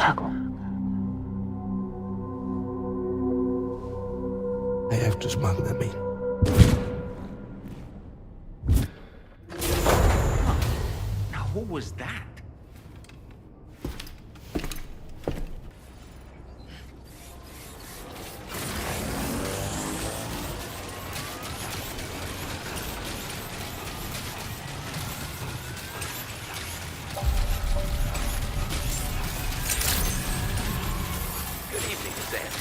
못하고. I have to smuggle them in. Now, what was that? Good evening, Sam.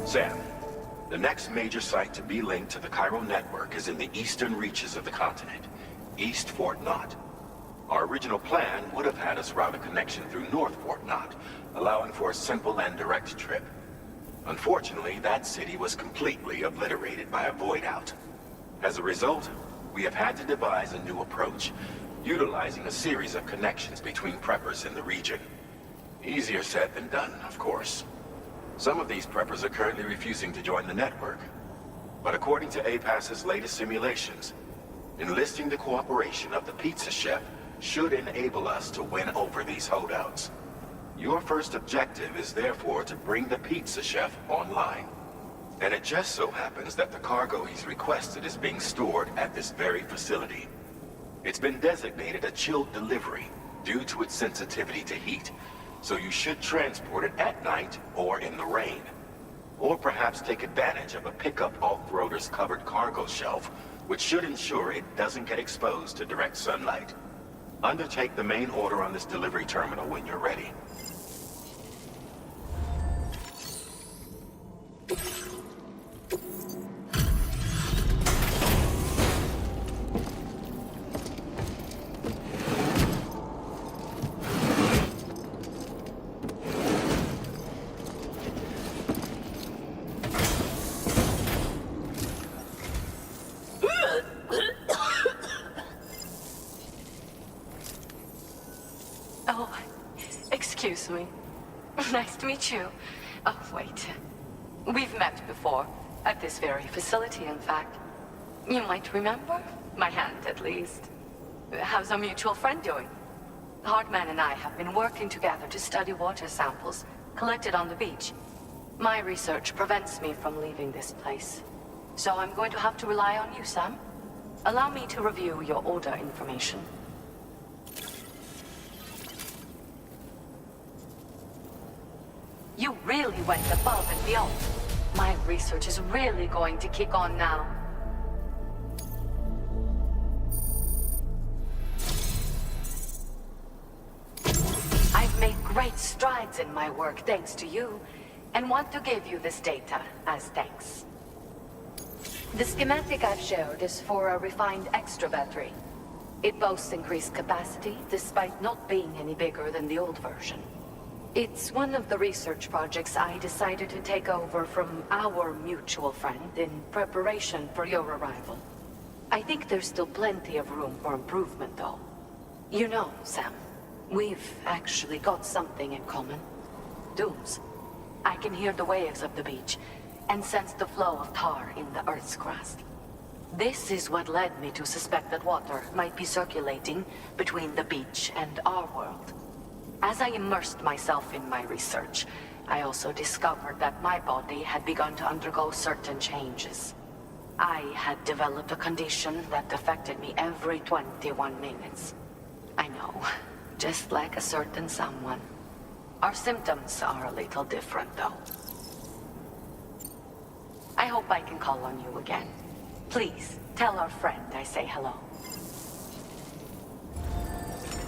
Sam, the next major site to be linked to the Chiral network is in the eastern reaches of the continent, East Fort Knot. Our original plan would have had us route a connection through North Fort Knot, allowing for a simple and direct trip. Unfortunately, that city was completely obliterated by a void out. As a result, we have had to devise a new approach, utilizing a series of connections between preppers in the region. Easier said than done, of course. Some of these preppers are currently refusing to join the network. But according to APAS's latest simulations, enlisting the cooperation of the pizza chef should enable us to win over these holdouts. Your first objective is therefore to bring the pizza chef online. And it just so happens that the cargo he's requested is being stored at this very facility. It's been designated a chilled delivery due to its sensitivity to heat, so you should transport it at night or in the rain. Or perhaps take advantage of a pickup off-roader's covered cargo shelf, which should ensure it doesn't get exposed to direct sunlight. Undertake the main order on this delivery terminal when you're ready. Oh, excuse me. Nice to meet you. Oh, wait. We've met before. At this very facility, in fact. You might remember? My hand, at least. How's our mutual friend doing? Heartman and I have been working together to study water samples collected on the beach. My research prevents me from leaving this place. So I'm going to have to rely on you, Sam. Allow me to review your order information. You really went above and beyond. My research is really going to kick on now. I've made great strides in my work thanks to you, and want to give you this data as thanks. The schematic I've shared is for a refined extra battery. It boasts increased capacity despite not being any bigger than the old version. It's one of the research projects I decided to take over from our mutual friend in preparation for your arrival. I think there's still plenty of room for improvement, though. You know, Sam, we've actually got something in common. Dooms. I can hear the waves of the beach and sense the flow of tar in the Earth's crust. This is what led me to suspect that water might be circulating between the beach and our world. As I immersed myself in my research, I also discovered that my body had begun to undergo certain changes. I had developed a condition that affected me every 21 minutes. I know, just like a certain someone. Our symptoms are a little different, though. I hope I can call on you again. Please, tell our friend I say hello.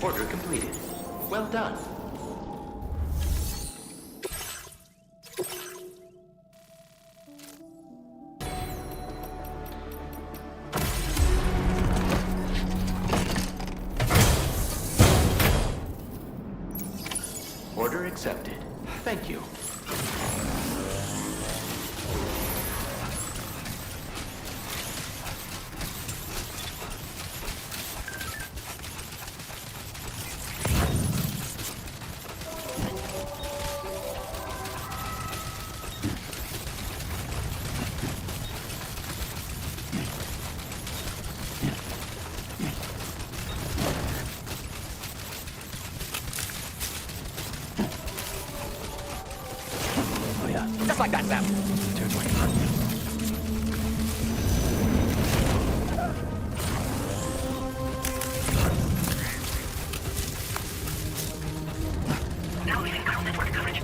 Order completed. Well done. Order accepted. Thank you. Oh yeah, just like that, Sam. Turns like Heartman. Now leaving Chiral network coverage.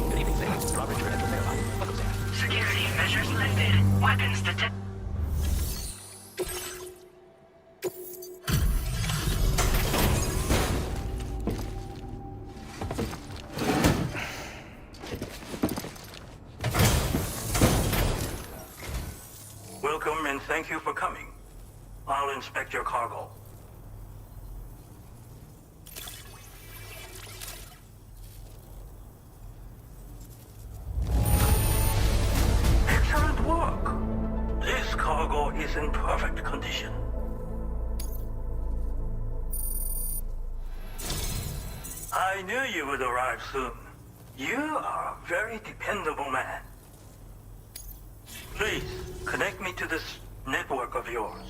Good evening, Sam. Robert, you're at the mailbox. Welcome, Sam. Security measures lifted. Weapons detected. Welcome and thank you for coming. I'll inspect your cargo. Excellent work. This cargo is in perfect condition. I knew you would arrive soon. You are a very dependable man. Please, connect me to this network of yours.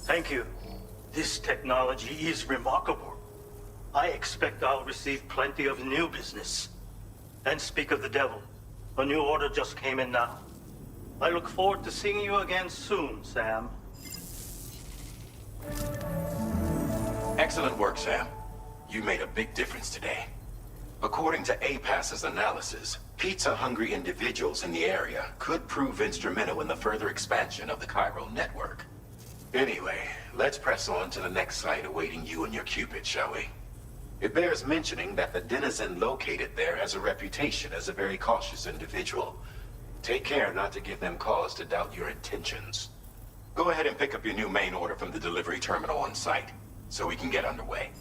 Thank you. This technology is remarkable. I expect I'll receive plenty of new business. And speak of the devil, a new order just came in now. I look forward to seeing you again soon, Sam. Excellent work, Sam. You made a big difference today. According to APAS's analysis, pizza-hungry individuals in the area could prove instrumental in the further expansion of the Chiral network. Anyway, let's press on to the next site awaiting you and your Cupid, shall we? It bears mentioning that the denizen located there has a reputation as a very cautious individual. Take care not to give them cause to doubt your intentions. Go ahead and pick up your new main order from the delivery terminal on site, so we can get underway.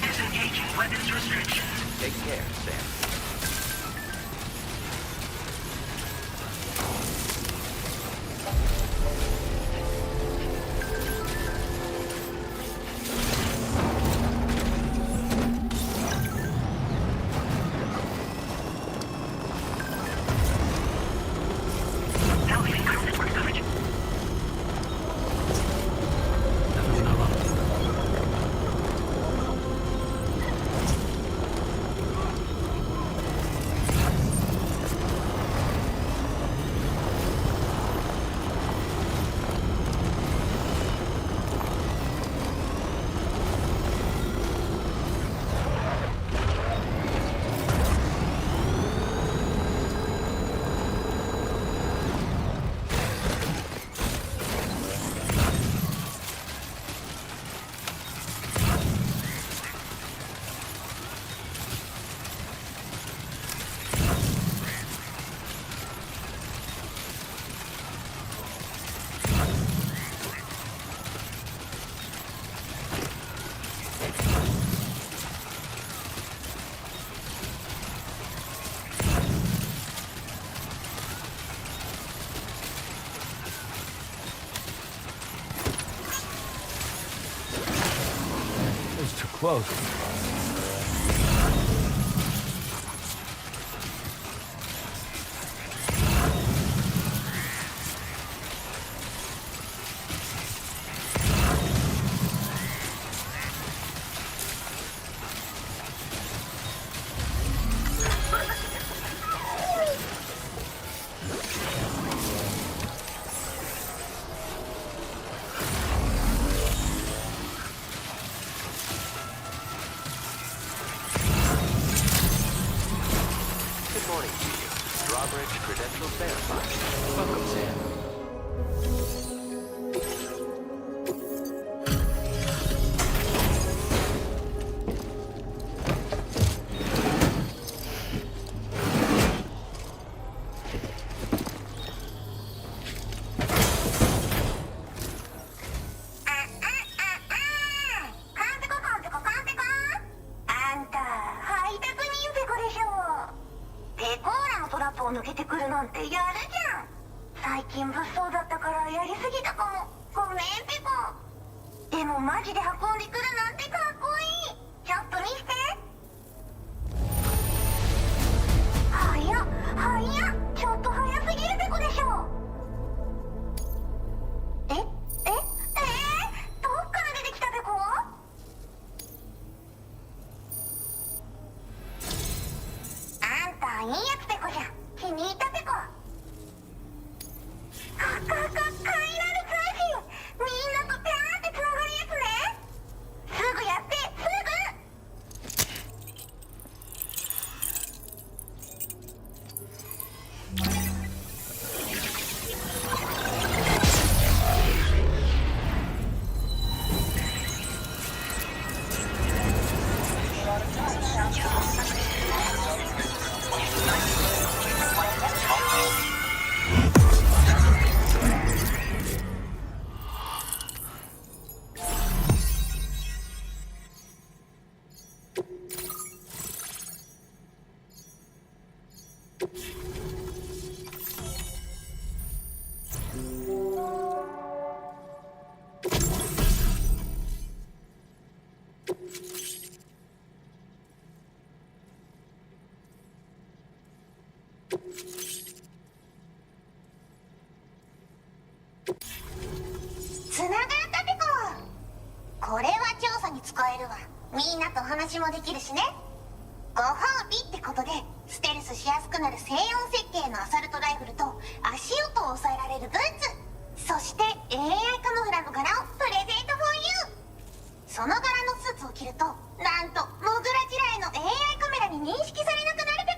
Disengaging weapons restrictions. Take care, Sam. close. Good morning to you. Drawbridge credentials verified. Welcome, Sam.つながったペコ。これは調査に使えるわ。みんなと話もできるしね。ご褒美ってことでステルスしやすくなる静音設計のアサルトライフルと足音を抑えられるブーツ、そして AI カモフラの柄をプレゼント for you。 その柄のスーツを着るとなんとモグラ地雷の AI カメラに認識されなくなるペ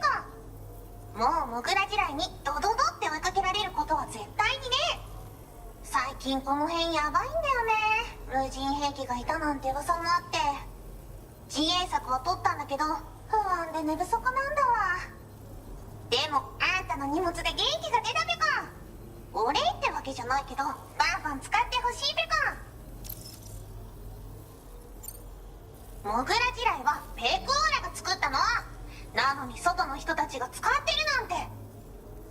コ。もうモグラ地雷にドドドって追いかけられることは絶対にね。最近この辺やばいんだよね。無人兵器がいたなんて噂もあって、自衛策は取ったんだけど不安で寝不足なんだわ。でもあんたの荷物で元気が出たペコ。お礼ってわけじゃないけどバンバン使ってほしいペコ。モグラ地雷はペコーラが作ったの。なのに外の人たちが使ってるなんて。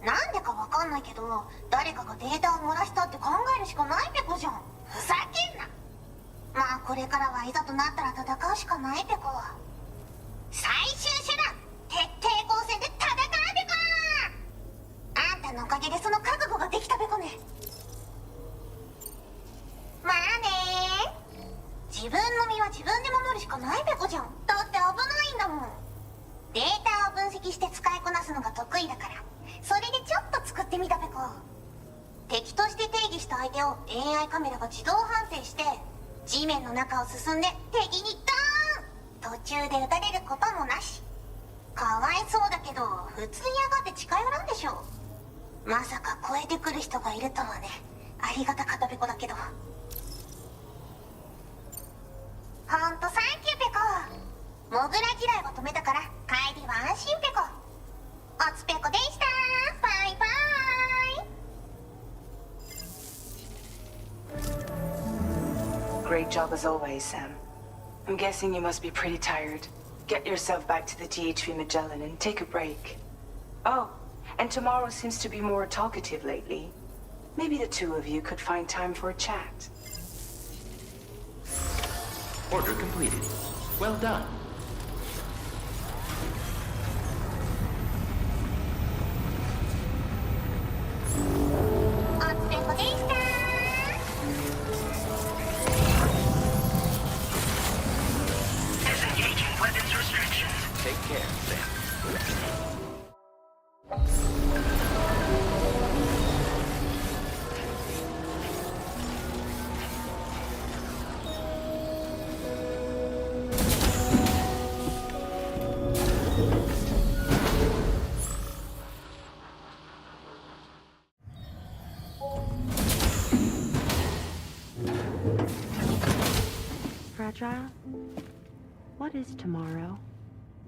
なんでかわかんないけど誰かがデータを漏らしたって考えるしかないペコじゃん。ふざけんな。まあこれからはいざとなったら戦うしかないペコ。最終手段、徹底抗戦で戦うペコ。あんたのおかげでその覚悟ができたペコね。まあね。自分の身は自分で守るしかないペコじゃん。だって危ないんだもん。データを分析して使いこなすのが得意だから、それでちょっと作ってみたペコ。敵として定義した相手を AI カメラが自動判定して地面の中を進んで敵にドーン。途中で撃たれることもなし。かわいそうだけど普通に上がって近寄らんでしょ。まさか超えてくる人がいるとはね。ありがたかったペコだけど。ほんとサンキューペコ。モグラ地雷を止めたから帰りは安心ペコ。おつペコでした。バイバイ。 Great job as always, Sam. I'm guessing you must be pretty tired. Get yourself back to the THV Magellan and take a break. Oh, and tomorrow seems to be more talkative lately. Maybe the two of you could find time for a chat. Order completed. Well done. Disengaging weapons restrictions. Take care, Sam. Fragile? What is tomorrow?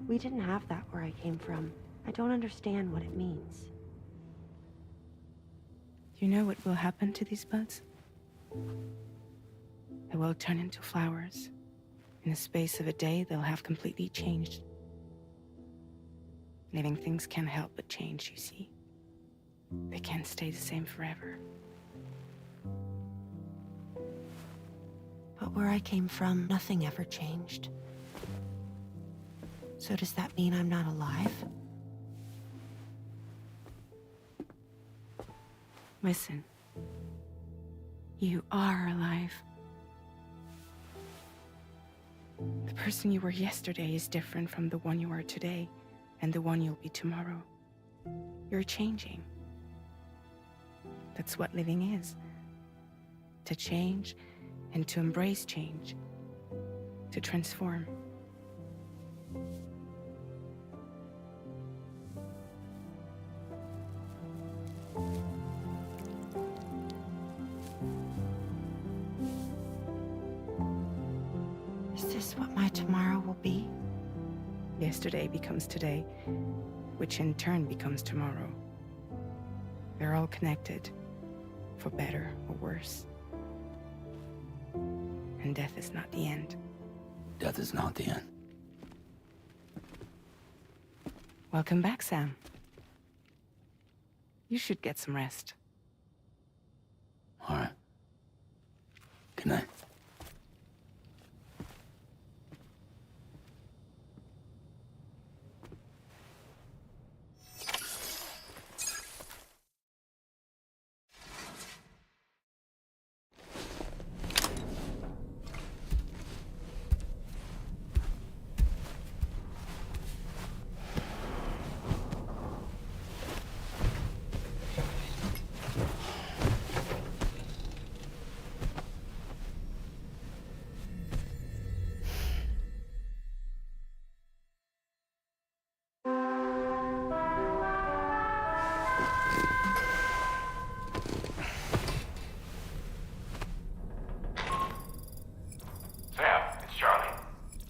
We didn't have that where I came from. I don't understand what it means. You know what will happen to these buds? They will turn into flowers. In the space of a day, they'll have completely changed. Living things can't help but change, you see. They can't stay the same forever. But where I came from, nothing ever changed. So does that mean I'm not alive? Listen. You are alive. The person you were yesterday is different from the one you are today, and the one you'll be tomorrow. You're changing. That's what living is. To change, and to embrace change. To transform. Is this what my tomorrow will be? Yesterday becomes today, which in turn becomes tomorrow. They're all connected, for better or worse. And death is not the end. Death is not the end. Welcome back, Sam. You should get some rest. All right. Good night. Sam, it's Charlie.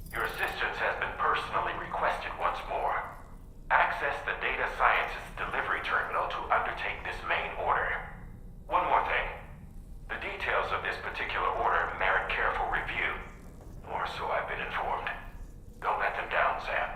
Your assistance has been personally requested once more. Access the Data Sciences Delivery Terminal to undertake this main order. One more thing. The details of this particular order merit careful review. Or so I've been informed. Don't let them down, Sam.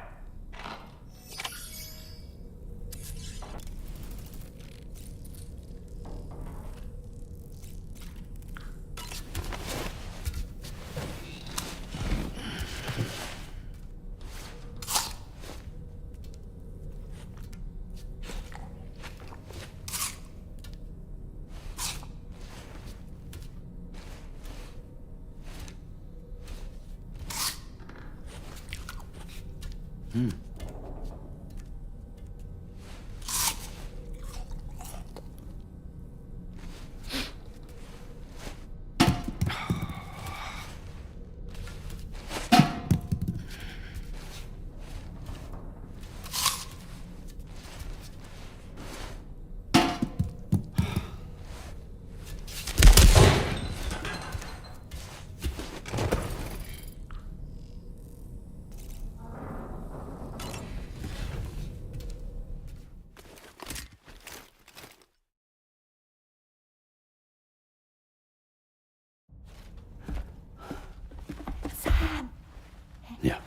Yeah.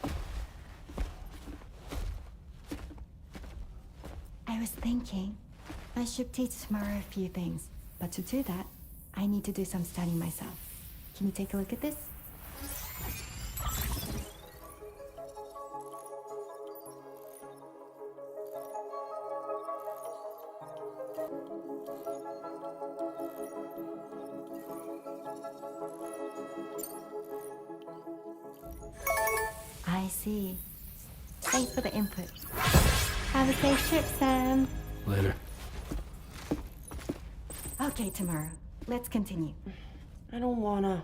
I was thinking, I should teach tomorrow a few things, but to do that, I need to do some studying myself. Can you take a look at this? I see. Thanks for the input. Have a safe trip, Sam. Later. Okay, tomorrow. Let's continue. I don't wanna.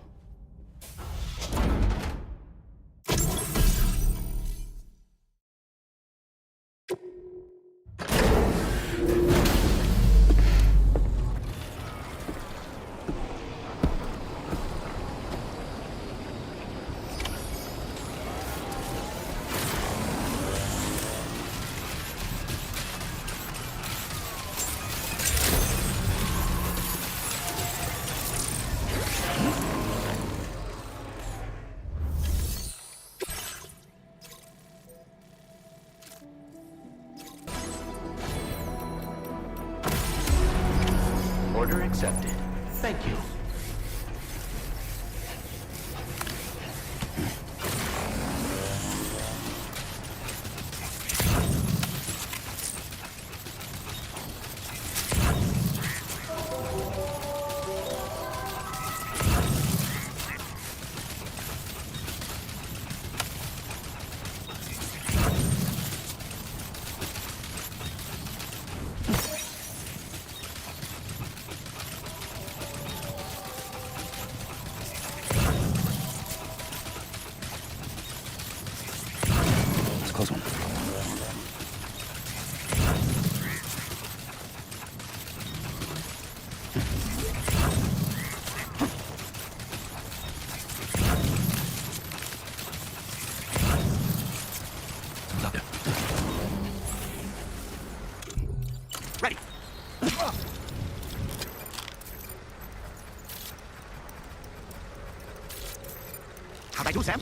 Order accepted. Thank you. Close one. Up there. Ready. How'd I do, Sam?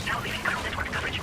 Now leaving Chiral network coverage.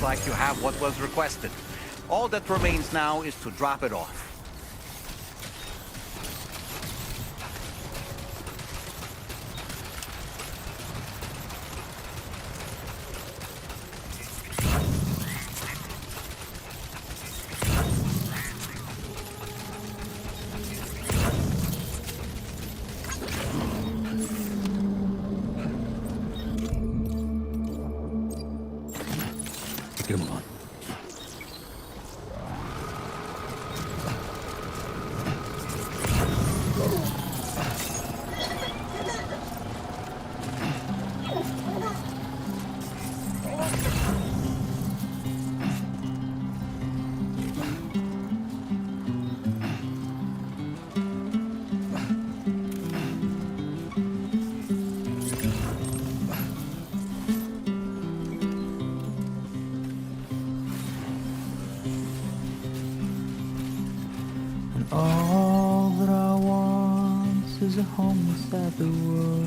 like you have what was requested. All that remains now is to drop it off. Get him on. All that I want is a home inside the world,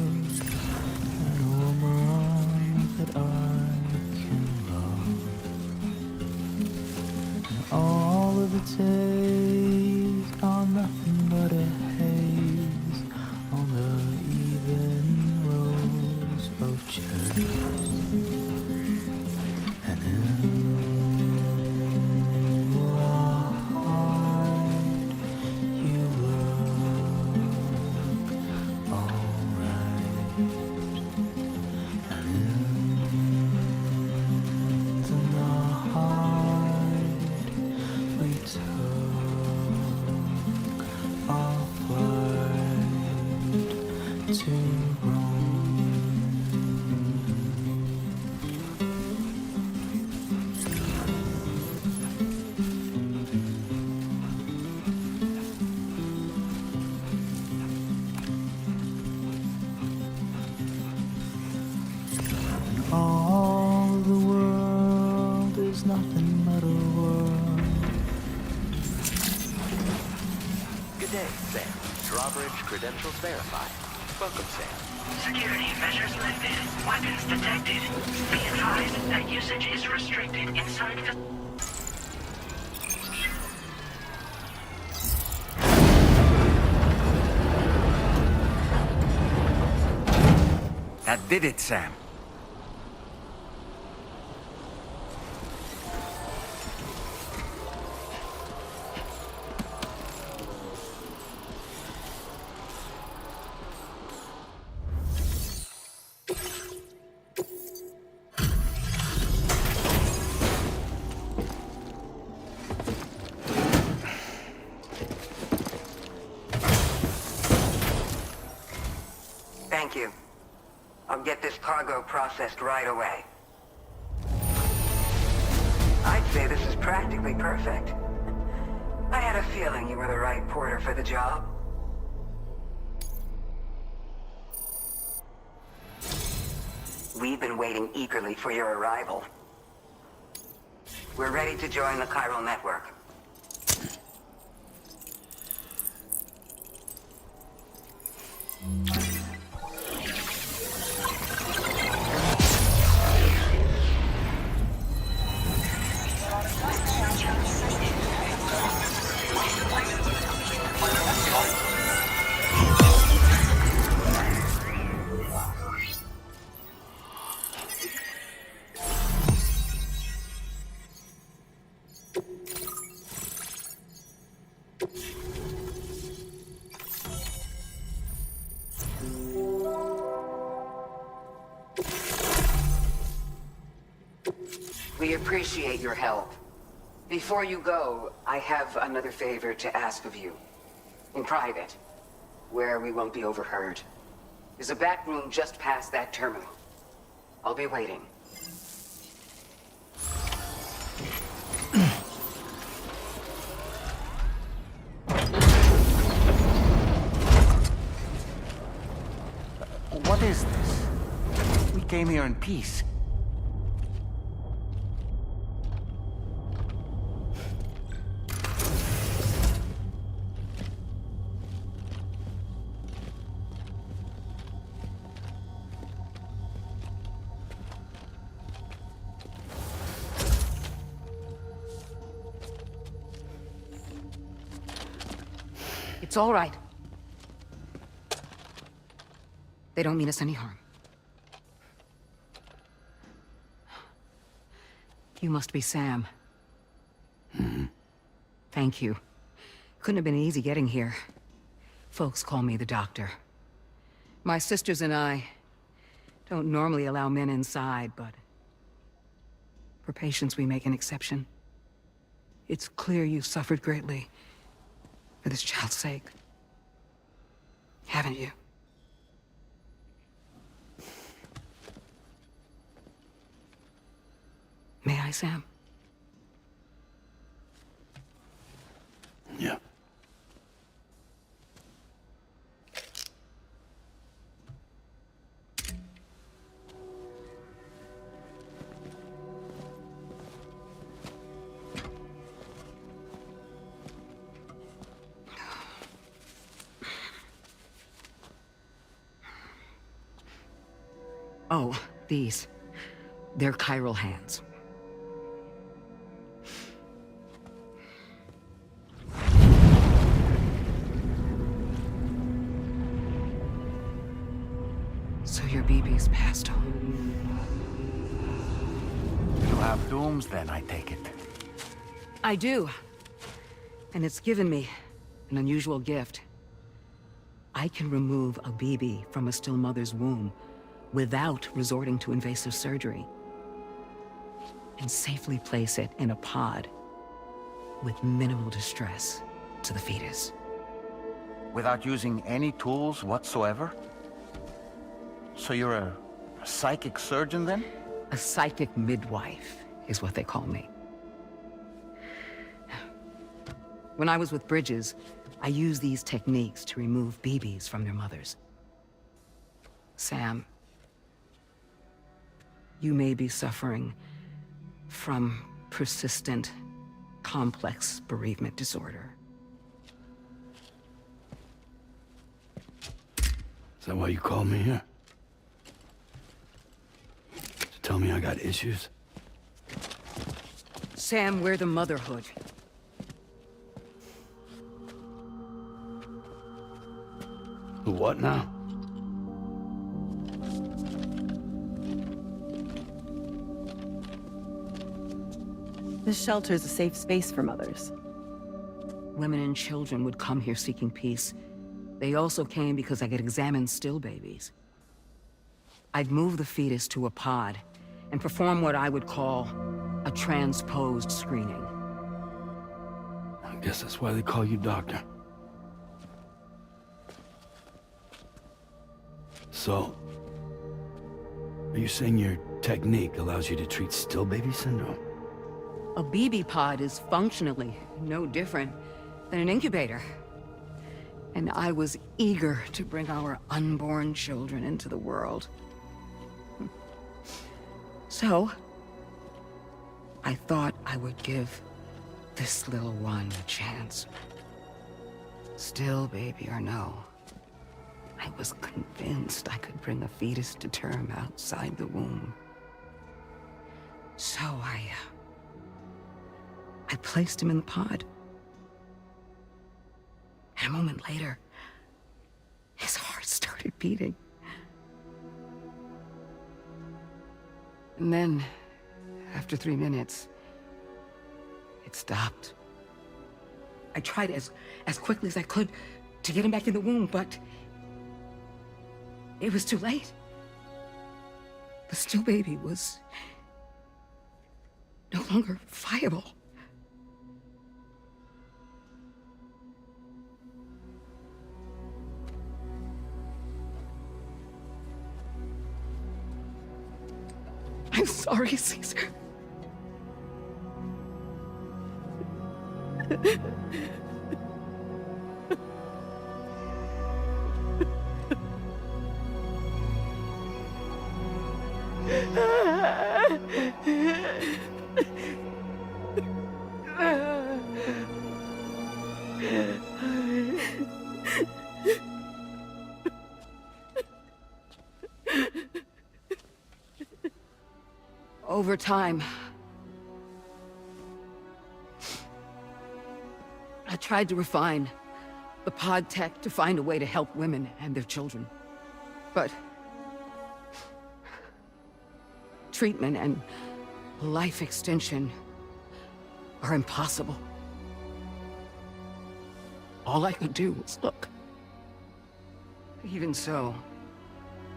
and a woman that I can love. And all of the days are nothing but a haze on the even rows of cherries. And in all the world is nothing but a world. Good day, Sam. Drawbridge credentials verified. Welcome, Sam. Security measures lifted. Weapons detected. Be advised that usage is restricted inside the... That did it, Sam. Thank you. I'll get this cargo processed right away. I'd say this is practically perfect. I had a feeling you were the right porter for the job. We've been waiting eagerly for your arrival. We're ready to join the Chiral network. We appreciate your help. Before you go, I have another favor to ask of you. In private, where we won't be overheard. There's a back room just past that terminal. I'll be waiting. What is this? We came here in peace. It's all right. They don't mean us any harm. You must be Sam. Thank you. Couldn't have been easy getting here. Folks call me the doctor. My sisters and I don't normally allow men inside, but for patients we make an exception. It's clear you suffered greatly for this child's sake. Haven't you? May I, Sam? Yeah. Oh, these. They're chiral hands. So your BB's passed home. You have dooms then, I take it. I do. And it's given me an unusual gift. I can remove a BB from a still mother's womb without resorting to invasive surgery, and safely place it in a pod with minimal distress to the fetus. Without using any tools whatsoever? So you're a psychic surgeon then? A psychic midwife is what they call me. When I was with Bridges, I used these techniques to remove BBs from their mothers. Sam, you may be suffering from persistent, complex bereavement disorder. Is that why you called me here? To tell me I got issues? Sam, we're the Motherhood. The what now? This shelter is a safe space for mothers. Women and children would come here seeking peace. They also came because I could examine still babies. I'd move the fetus to a pod and perform what I would call a transposed screening. I guess that's why they call you doctor. So, are you saying your technique allows you to treat still baby syndrome? A BB pod is functionally no different than an incubator. And I was eager to bring our unborn children into the world. So, I thought I would give this little one a chance. Still baby or no, I was convinced I could bring a fetus to term outside the womb. So I placed him in the pod. And a moment later, his heart started beating. And then, after 3 minutes, it stopped. I tried as quickly as I could to get him back in the womb, but it was too late. The still baby was no longer viable. I'm sorry, Caesar. Over time, I tried to refine the pod tech to find a way to help women and their children. But treatment and life extension are impossible. All I could do was look. Even so,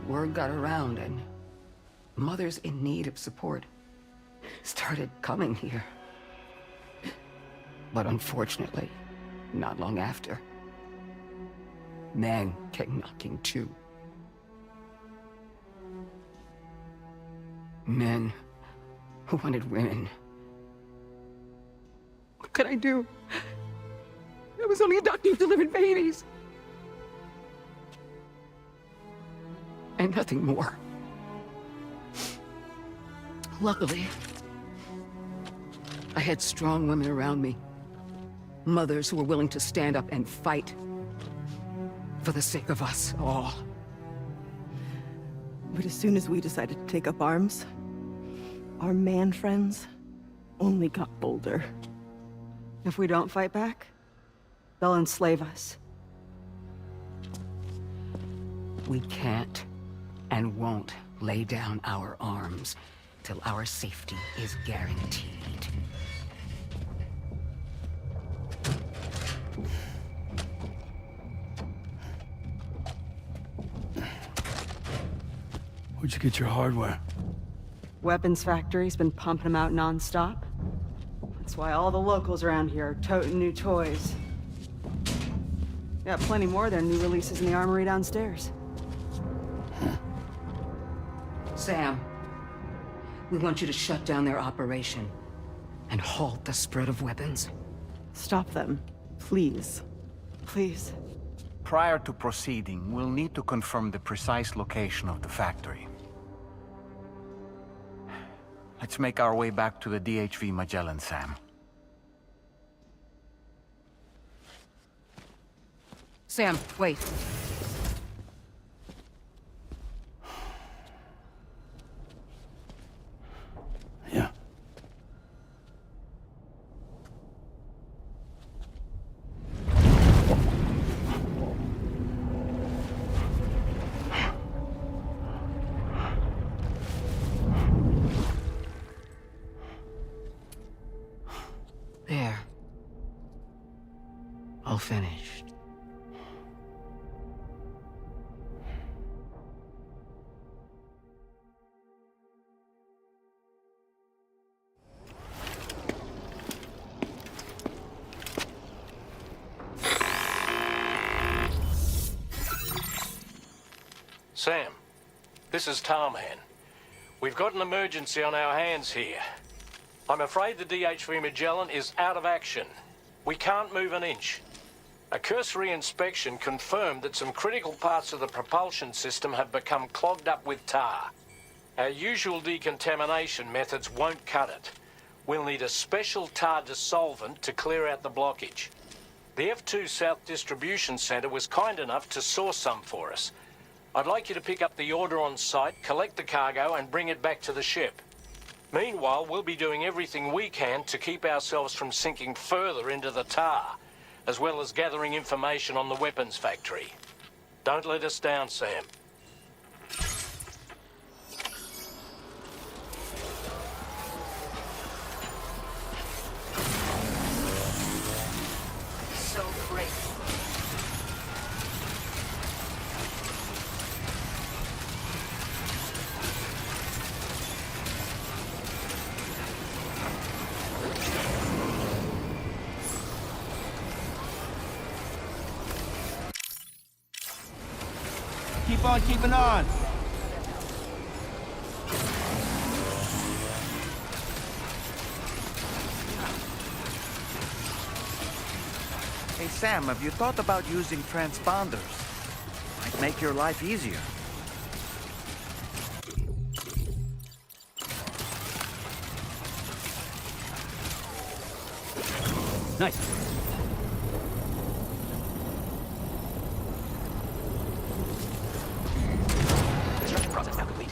word got around and mothers in need of support started coming here. But unfortunately, not long after, men came knocking too. Men who wanted women. What could I do? I was only a doctor who delivered babies. And nothing more. Luckily, I had strong women around me. Mothers who were willing to stand up and fight for the sake of us all. But as soon as we decided to take up arms, our man friends only got bolder. If we don't fight back, they'll enslave us. We can't and won't lay down our arms till our safety is guaranteed. Where'd you get your hardware? Weapons factory's been pumping them out non-stop. That's why all the locals around here are toting new toys. Got plenty more of their new releases in the armory downstairs. Sam, we want you to shut down their operation and halt the spread of weapons. Stop them, please. Please. Prior to proceeding, we'll need to confirm the precise location of the factory. Let's make our way back to the DHV Magellan, Sam. Sam, wait. Yeah. There. All finished. Sam, this is Tarman. We've got an emergency on our hands here. I'm afraid the DHV Magellan is out of action. We can't move an inch. A cursory inspection confirmed that some critical parts of the propulsion system have become clogged up with tar. Our usual decontamination methods won't cut it. We'll need a special tar dissolvent to clear out the blockage. The F2 South Distribution Center was kind enough to source some for us. I'd like you to pick up the order on site, collect the cargo, and bring it back to the ship. Meanwhile, we'll be doing everything we can to keep ourselves from sinking further into the tar, as well as gathering information on the weapons factory. Don't let us down, Sam. So great. Keep on keeping on. Hey Sam, have you thought about using transponders? Might make your life easier. Nice. Construction process now complete.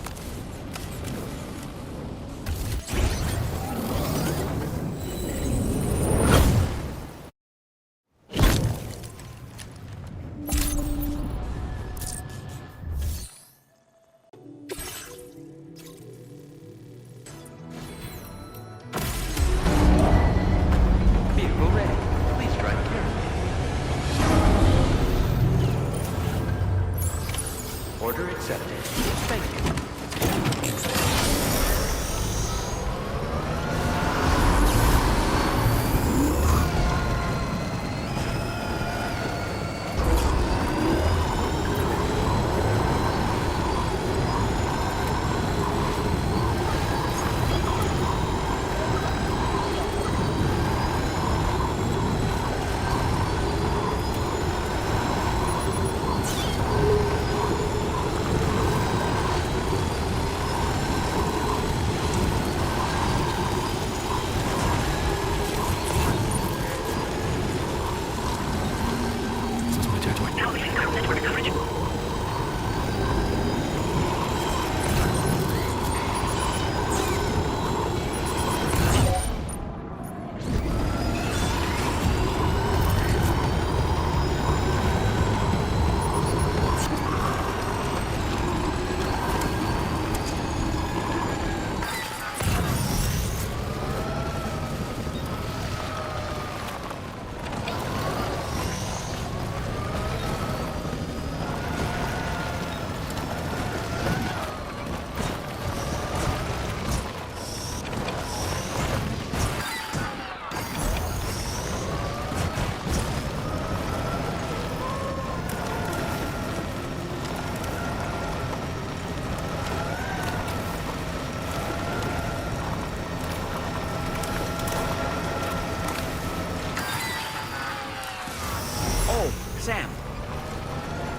Sam,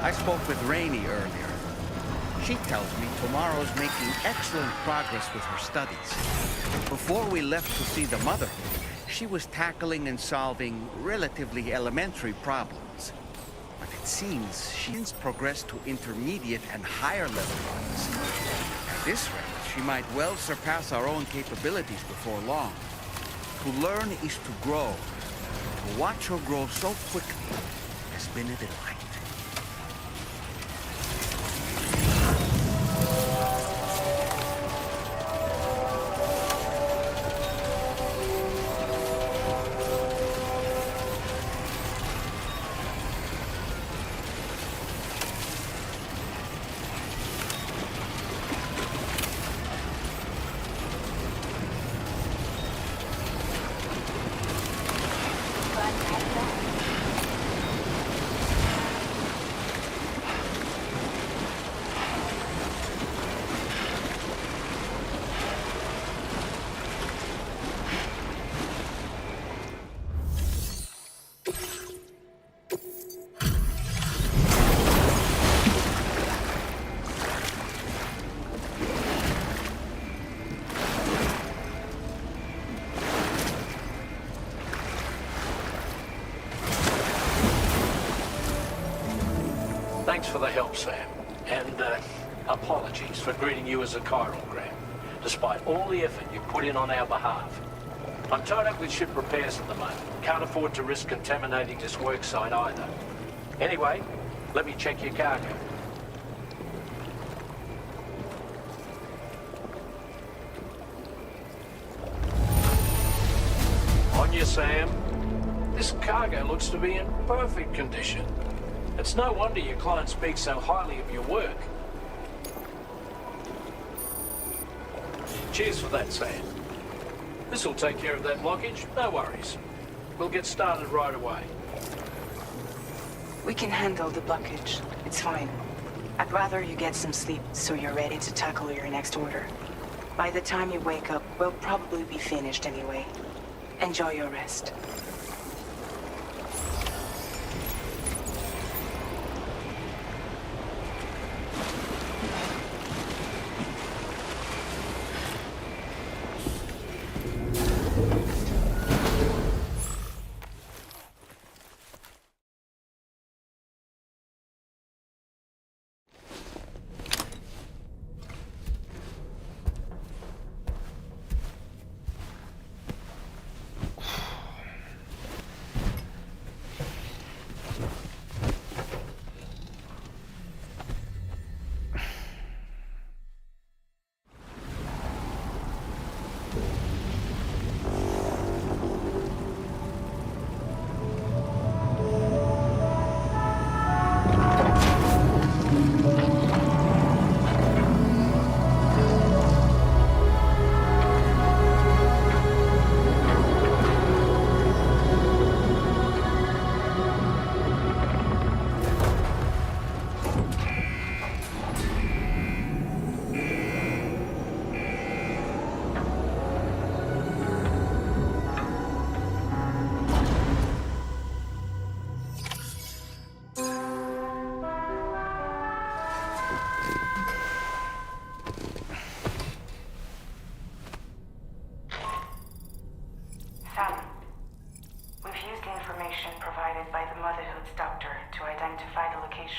I spoke with Rainey earlier. She tells me Tomorrow's making excellent progress with her studies. Before we left to see the Motherhood, she was tackling and solving relatively elementary problems. But it seems she's progressed to intermediate and higher level ones. At this rate, she might well surpass our own capabilities before long. To learn is to grow. To watch her grow so quickly has been a delight. Thanks for the help, Sam. And, apologies for greeting you as a Chiral, Graham, despite all the effort you put in on our behalf. I'm tied up with ship repairs at the moment. Can't afford to risk contaminating this work site either. Anyway, let me check your cargo. On you, Sam. This cargo looks to be in perfect condition. It's no wonder your client speaks so highly of your work. Cheers for that, Sam. This'll take care of that blockage, no worries. We'll get started right away. We can handle the blockage. It's fine. I'd rather you get some sleep so you're ready to tackle your next order. By the time you wake up, we'll probably be finished anyway. Enjoy your rest.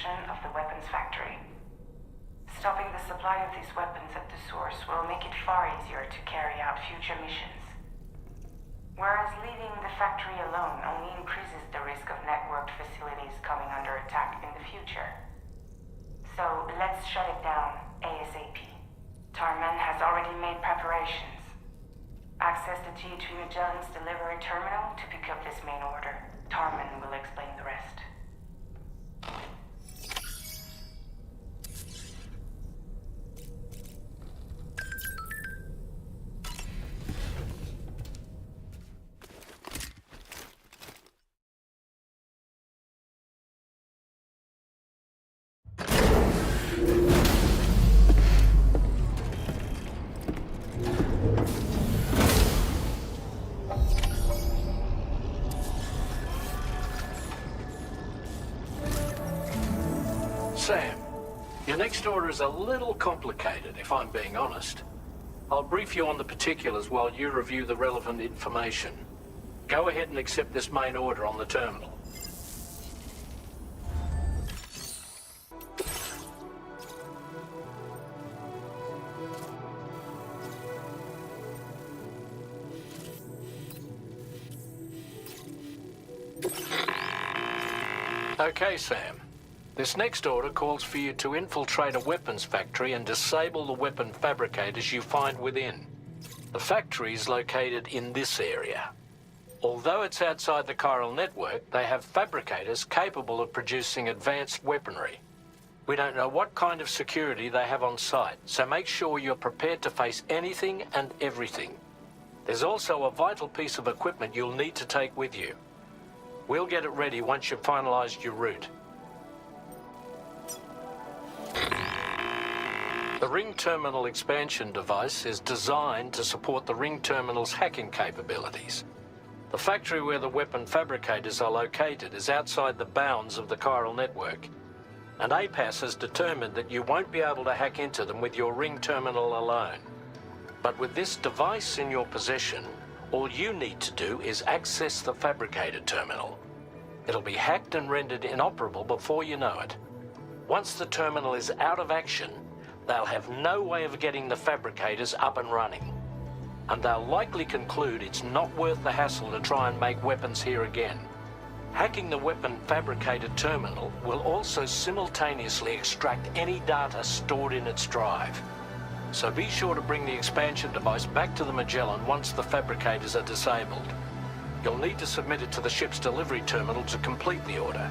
Of the weapons factory. Stopping the supply of these weapons at the source will make it far easier to carry out future missions. Whereas leaving the factory alone only increases the risk of networked facilities coming under attack in the future. So let's shut it down ASAP. Heartman has already made preparations. Access the Pt8 Magellan's delivery terminal to pick up this main order. Heartman will explain the rest. Sam, your next order is a little complicated, if I'm being honest. I'll brief you on the particulars while you review the relevant information. Go ahead and accept this main order on the terminal. Okay, Sam. This next order calls for you to infiltrate a weapons factory and disable the weapon fabricators you find within. The factory is located in this area. Although it's outside the Chiral network, they have fabricators capable of producing advanced weaponry. We don't know what kind of security they have on site, so make sure you're prepared to face anything and everything. There's also a vital piece of equipment you'll need to take with you. We'll get it ready once you've finalized your route. The Ring Terminal expansion device is designed to support the Ring Terminal's hacking capabilities. The factory where the weapon fabricators are located is outside the bounds of the Chiral network, and APAS has determined that you won't be able to hack into them with your Ring Terminal alone. But with this device in your possession, all you need to do is access the fabricator terminal. It'll be hacked and rendered inoperable before you know it. Once the terminal is out of action, they'll have no way of getting the fabricators up and running. And they'll likely conclude it's not worth the hassle to try and make weapons here again. Hacking the weapon fabricator terminal will also simultaneously extract any data stored in its drive. So be sure to bring the expansion device back to the Magellan once the fabricators are disabled. You'll need to submit it to the ship's delivery terminal to complete the order.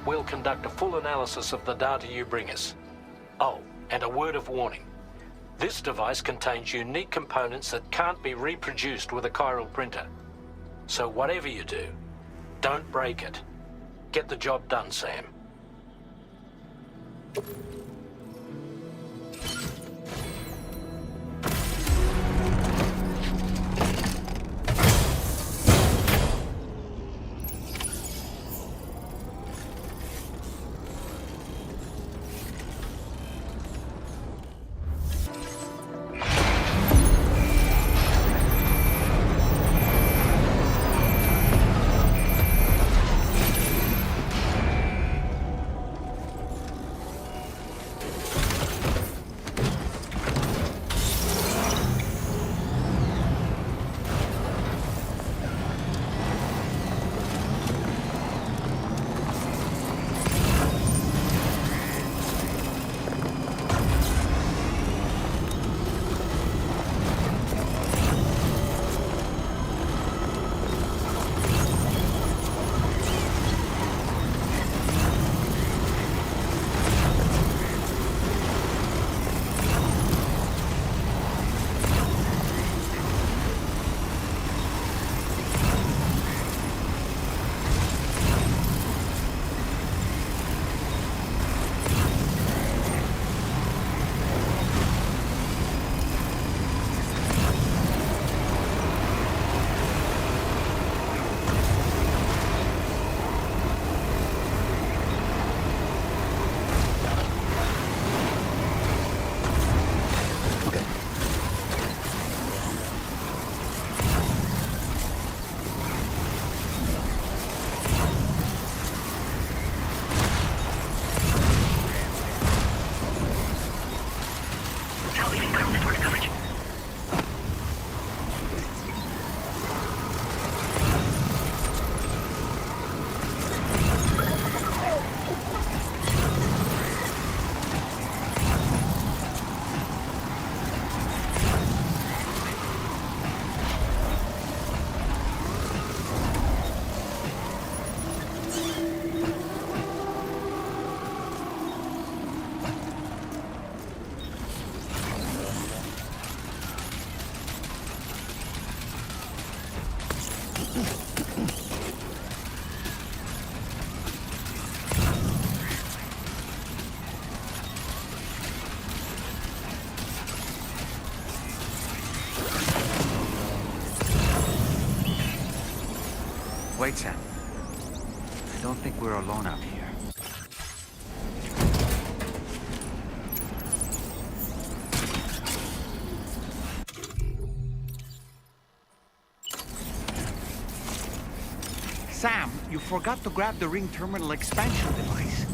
We'll conduct a full analysis of the data you bring us. Oh, and a word of warning. This device contains unique components that can't be reproduced with a chiral printer. So whatever you do, don't break it. Get the job done, Sam. Wait, Sam. I don't think we're alone out here. Sam, you forgot to grab the ring terminal expansion device.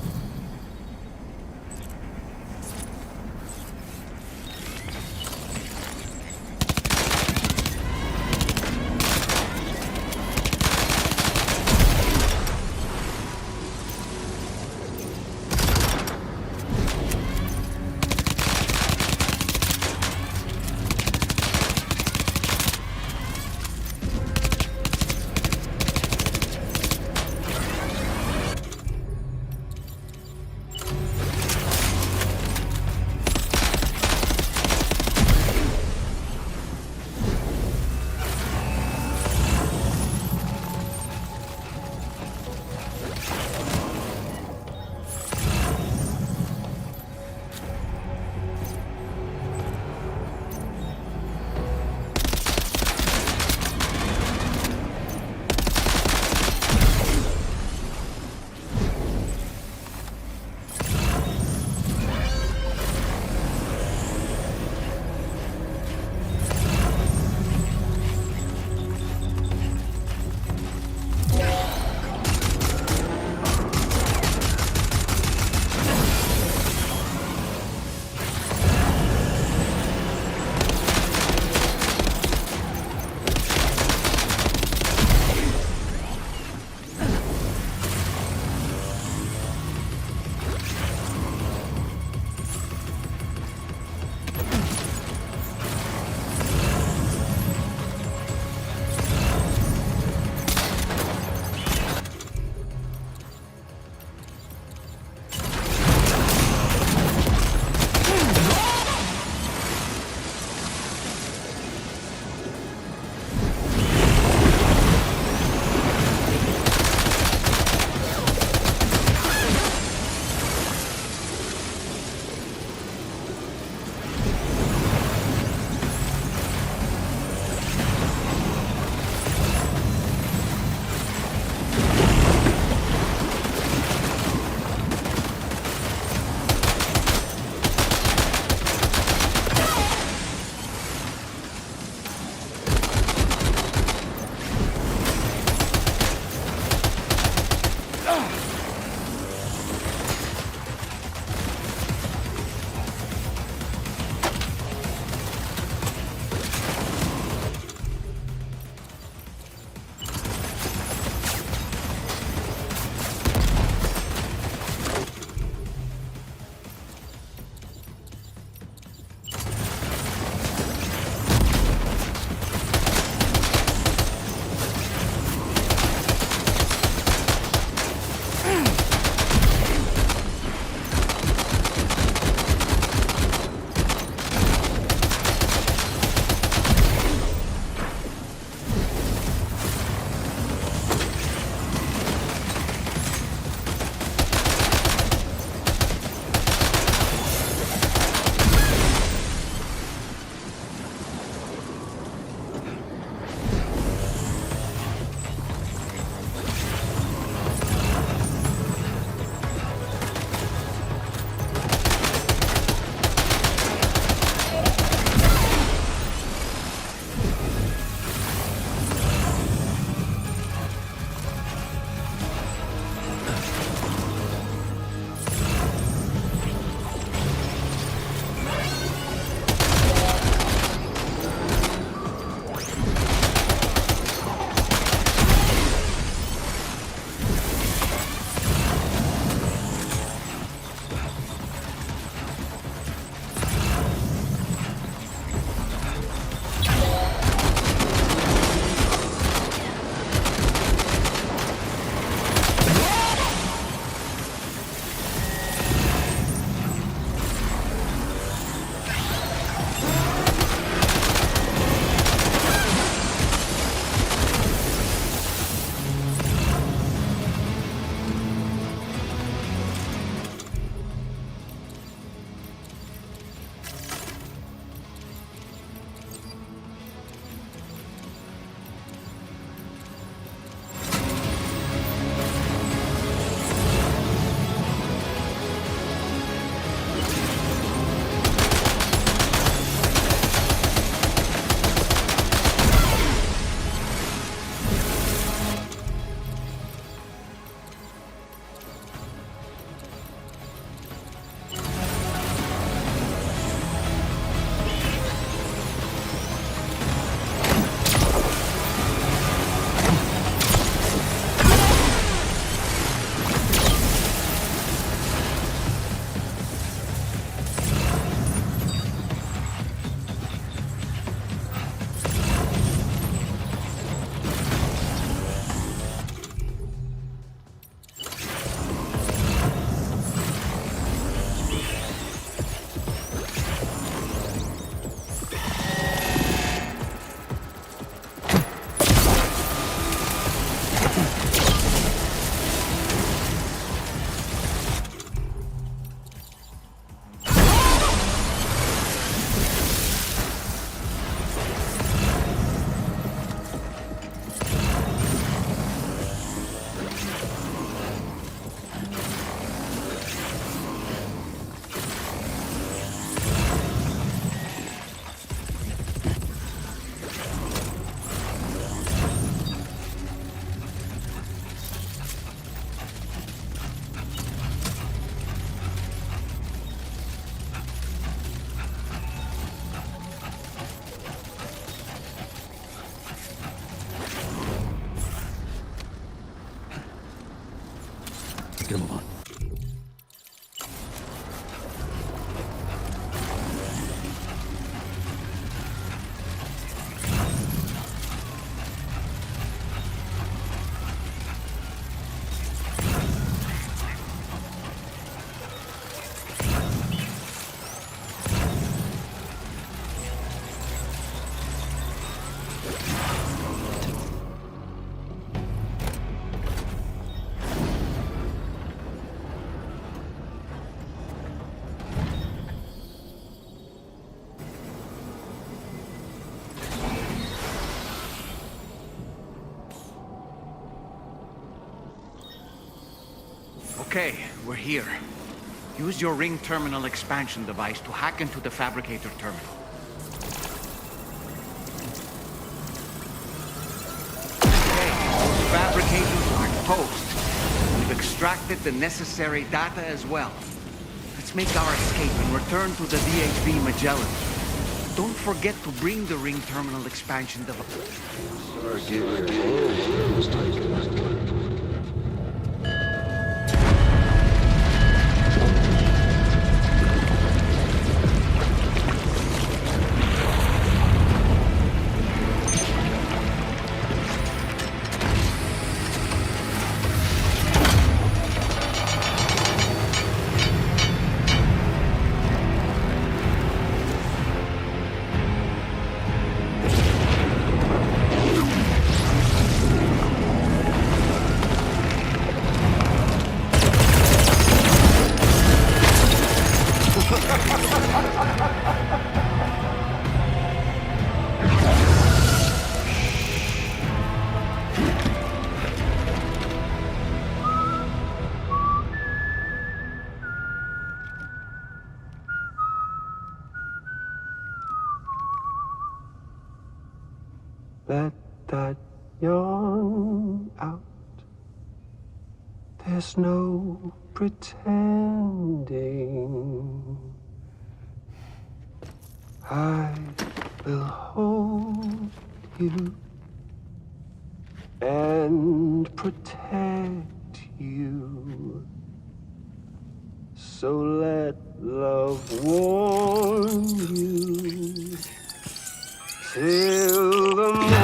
Let's get a move on. Okay, we're here. Use your ring terminal expansion device to hack into the fabricator terminal. Okay, those fabricators are toast. We've extracted the necessary data as well. Let's make our escape and return to the DHV Magellan. Don't forget to bring the ring terminal expansion device. Let that yawn out. There's no pretending. I will hold you and protect you. So let love warm you till the morning.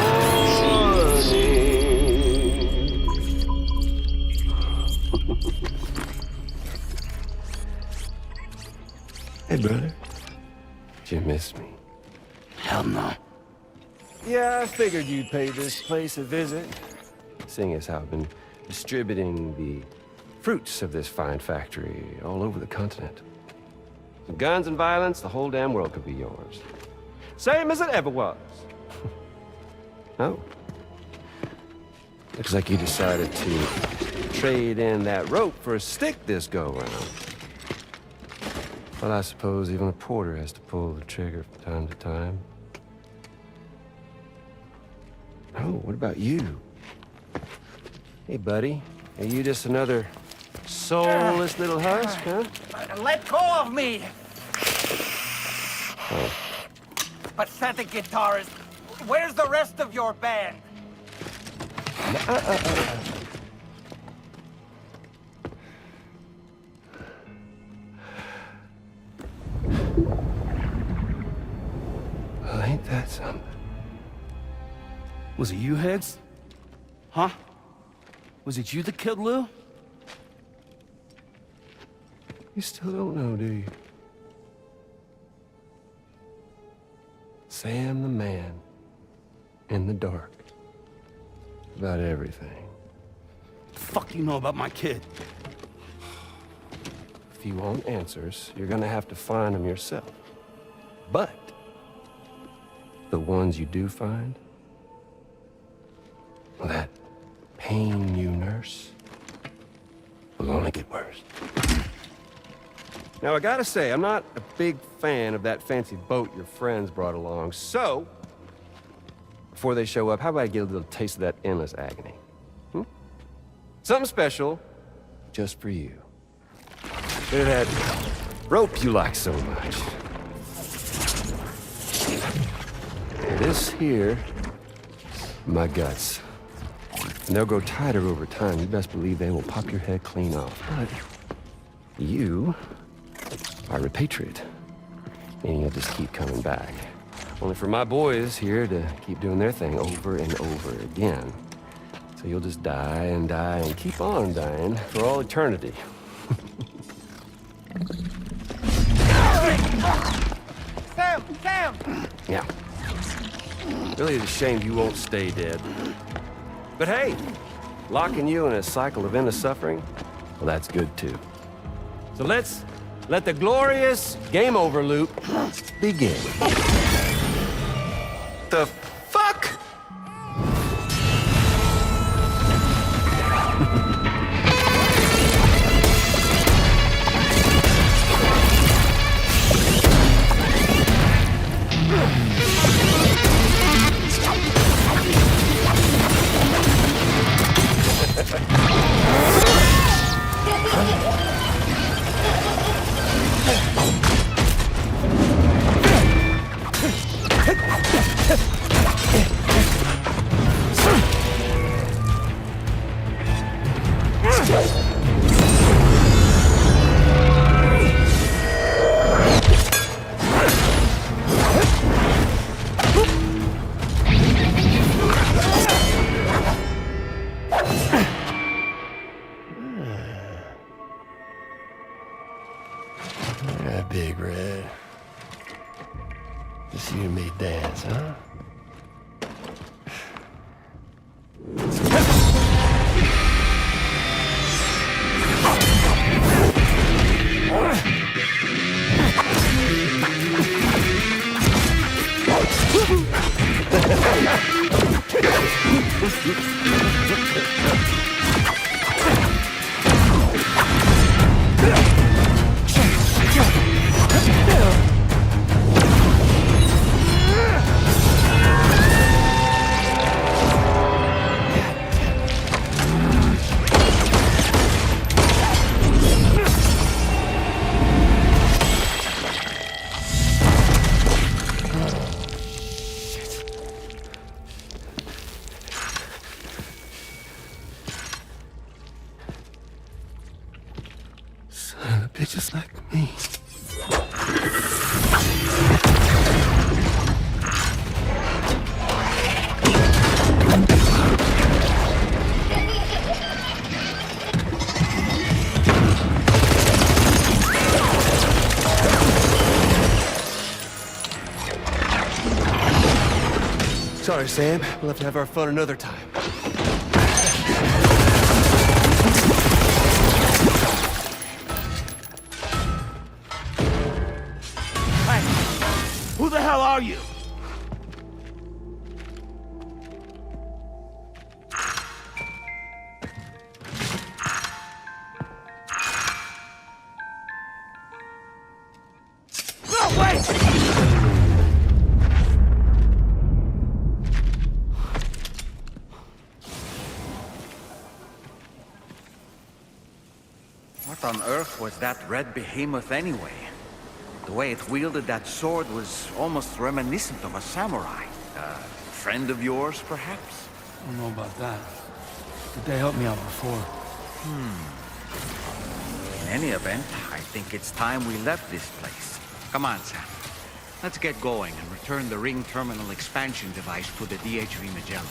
Hey, brother. Did you miss me? Hell no. Yeah, I figured you'd pay this place a visit, seeing as how I've been distributing the fruits of this fine factory all over the continent. With guns and violence, the whole damn world could be yours. Same as it ever was. Oh. Looks like you decided to trade in that rope for a stick this go-around. Well, I suppose even a porter has to pull the trigger from time to time. Oh, what about you? Hey, buddy. Are you just another soulless little husk, huh? Let go of me! Oh. Pathetic guitarist. Where's the rest of your band? Well, ain't that something? Was it you, Higgs? Huh? Was it you that killed Lou? You still don't know, do you? Sam the man. In the dark. About everything. What the fuck do you know about my kid? If you want answers, you're gonna have to find them yourself. But the ones you do find, well, that pain you nurse will only get worse. Now, I gotta say, I'm not a big fan of that fancy boat your friends brought along, so before they show up, how about I get a little taste of that endless agony? Something special just for you. Bit of that rope you like so much. This here, my guts. And they'll grow tighter over time. You best believe they will pop your head clean off. But you are a repatriate, meaning you'll just keep coming back. Only for my boys here to keep doing their thing over and over again. So you'll just die and keep on dying for all eternity. Sam! Sam! Yeah. Really is a shame you won't stay dead. But hey, locking you in a cycle of endless suffering, well, that's good too. So let's let the glorious game over loop begin. The fuck? Yeah, Big Red. Just you and me dance, huh? Son of a bitch, just like me. Sorry, Sam. We'll have to have our fun another time. Who the hell are you? No, wait! What on earth was that red behemoth anyway? The way it wielded that sword was almost reminiscent of a samurai. A friend of yours, perhaps? I don't know about that. But they helped me out before. In any event, I think it's time we left this place. Come on, Sam. Let's get going and return the ring terminal expansion device to the DHV Magellan.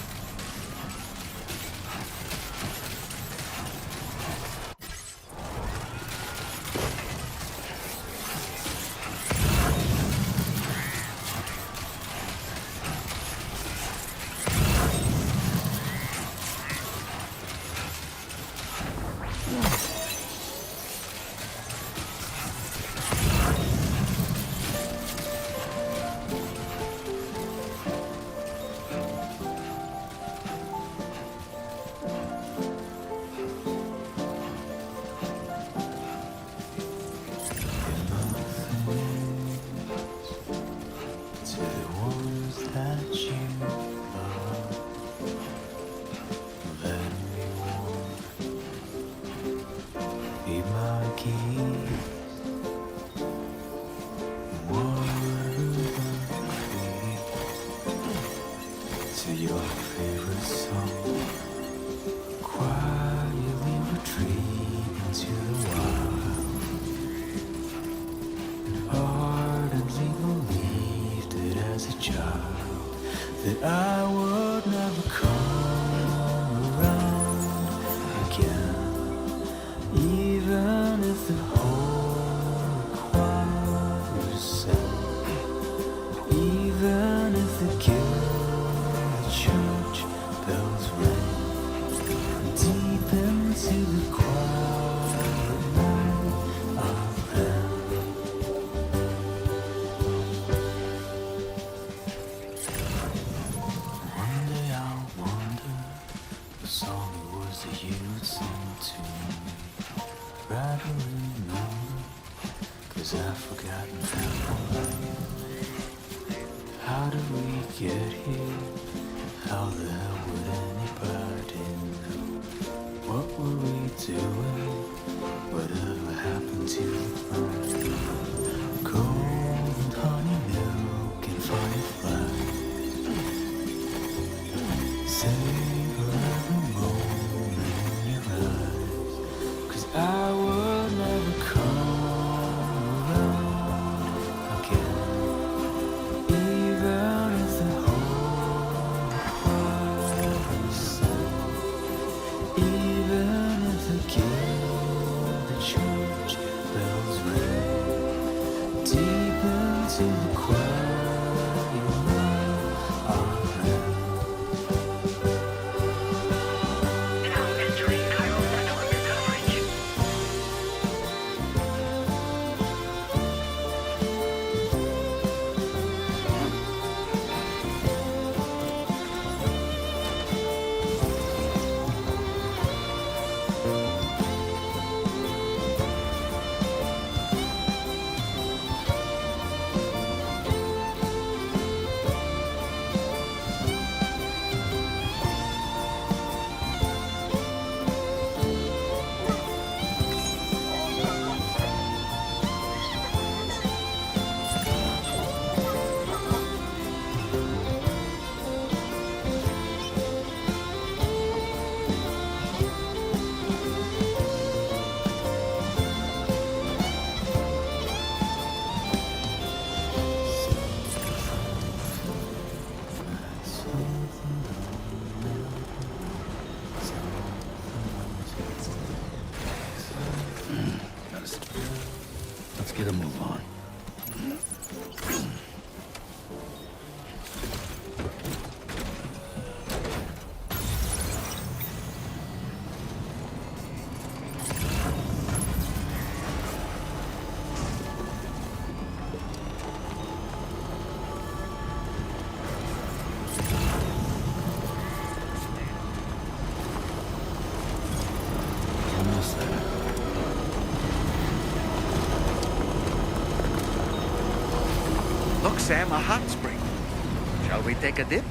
Your favorite song. that I would never come around again, even if the whole requires sand, even if the guild church bells ring deep into the quiet night of hell. One day I'll wonder the song it was that you would sing to me. Try to remember, 'cause I've forgotten how did we get here? How the hell would anybody know? What were we doing? Whatever happened to the cold honey milk and fireflies? Savor every moment in your eyes, 'cause I would never come around again, even if the whole world was sad, even if the guild, the church bells ring deep into the quiet night of hell. Let's get a move on. Almost there. Look, Sam, a hot spring. Shall we take a dip?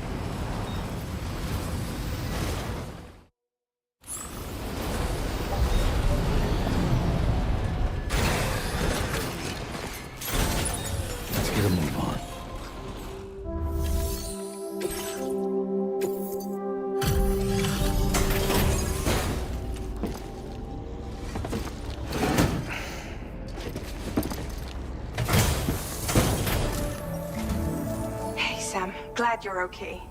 Let's get a move on. Hey, Sam. Glad you're okay.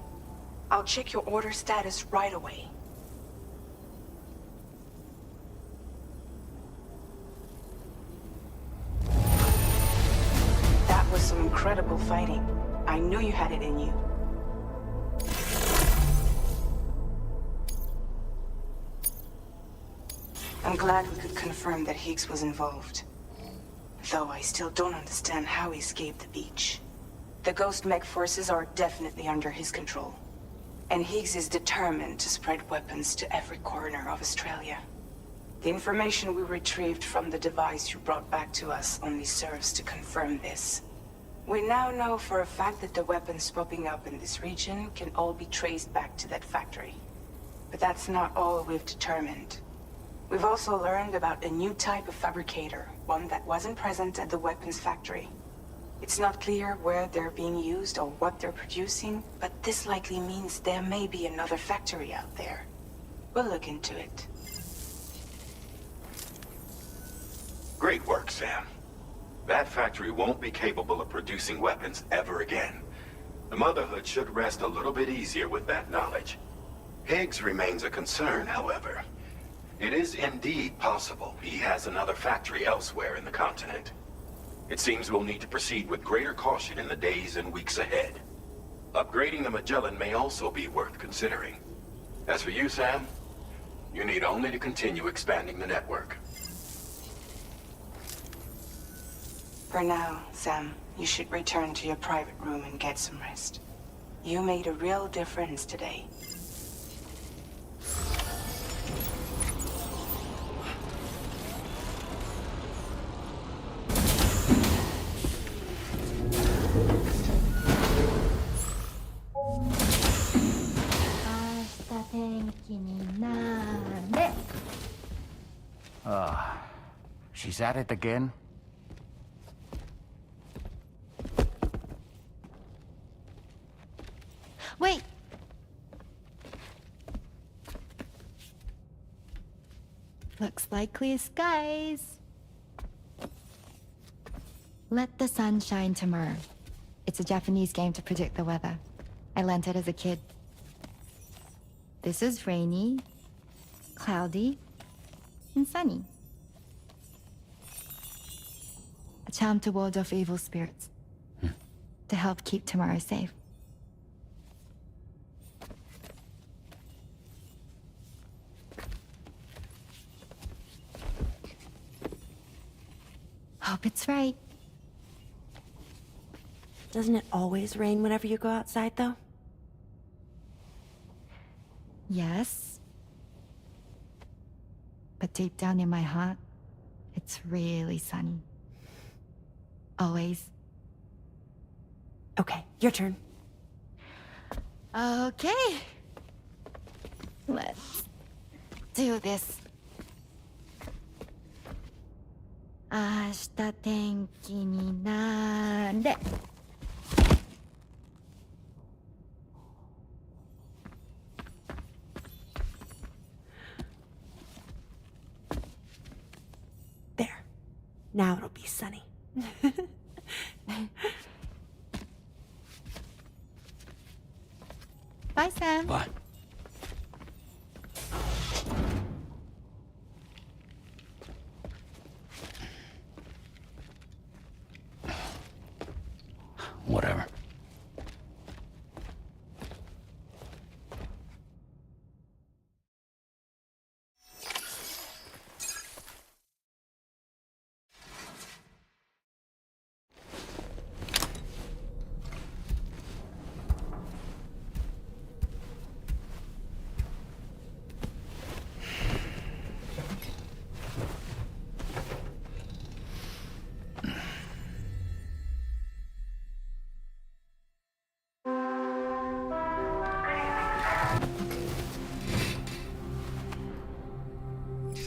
I'll check your order status right away. That was some incredible fighting. I knew you had it in you. I'm glad we could confirm that Higgs was involved. Though I still don't understand how he escaped the beach. The Ghost Mech forces are definitely under his control. And Higgs is determined to spread weapons to every corner of Australia. The information we retrieved from the device you brought back to us only serves to confirm this. We now know for a fact that the weapons popping up in this region can all be traced back to that factory. But that's not all we've determined. We've also learned about a new type of fabricator, one that wasn't present at the weapons factory. It's not clear where they're being used or what they're producing, but this likely means there may be another factory out there. We'll look into it. Great work, Sam. That factory won't be capable of producing weapons ever again. The Motherhood should rest a little bit easier with that knowledge. Higgs remains a concern, however. It is indeed possible he has another factory elsewhere in the continent. It seems we'll need to proceed with greater caution in the days and weeks ahead. Upgrading the Magellan may also be worth considering. As for you, Sam, you need only to continue expanding the network. For now, Sam, you should return to your private room and get some rest. You made a real difference today. She's at it again? Wait! Looks like clear skies. Let the sun shine tomorrow. It's a Japanese game to predict the weather. I learned it as a kid. This is rainy, cloudy, and sunny. A charm to ward off evil spirits. To help keep tomorrow safe. Hope it's right. Doesn't it always rain whenever you go outside, though? Yes. But deep down in my heart, it's really sunny. Always. Okay, your turn. Okay. Let's do this. 明日天気になれ。There. Now it'll be sunny. Bye, Sam. Bye. Whatever.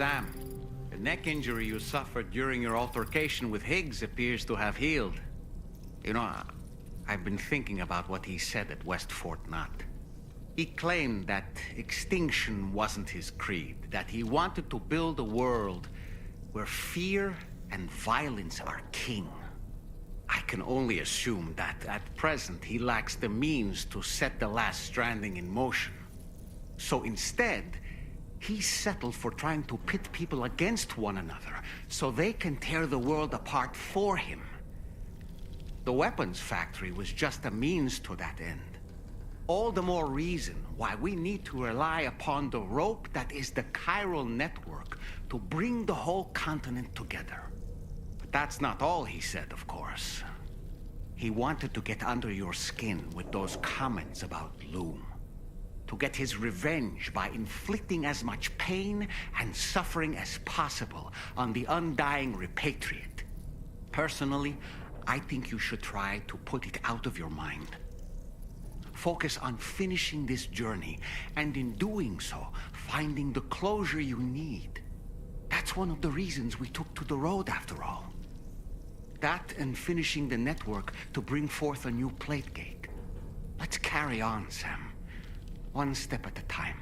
Sam, the neck injury you suffered during your altercation with Higgs appears to have healed. You know, I've been thinking about what he said at West Fort Knot. He claimed that extinction wasn't his creed, that he wanted to build a world where fear and violence are king. I can only assume that at present he lacks the means to set the last stranding in motion. So instead, he settled for trying to pit people against one another so they can tear the world apart for him. The weapons factory was just a means to that end. All the more reason why we need to rely upon the rope that is the Chiral network to bring the whole continent together. But that's not all he said, of course. He wanted to get under your skin with those comments about Loom. To get his revenge by inflicting as much pain and suffering as possible on the undying repatriate. Personally, I think you should try to put it out of your mind. Focus on finishing this journey, and in doing so, finding the closure you need. That's one of the reasons we took to the road, after all. That and finishing the network to bring forth a new plate gate. Let's carry on, Sam. One step at a time.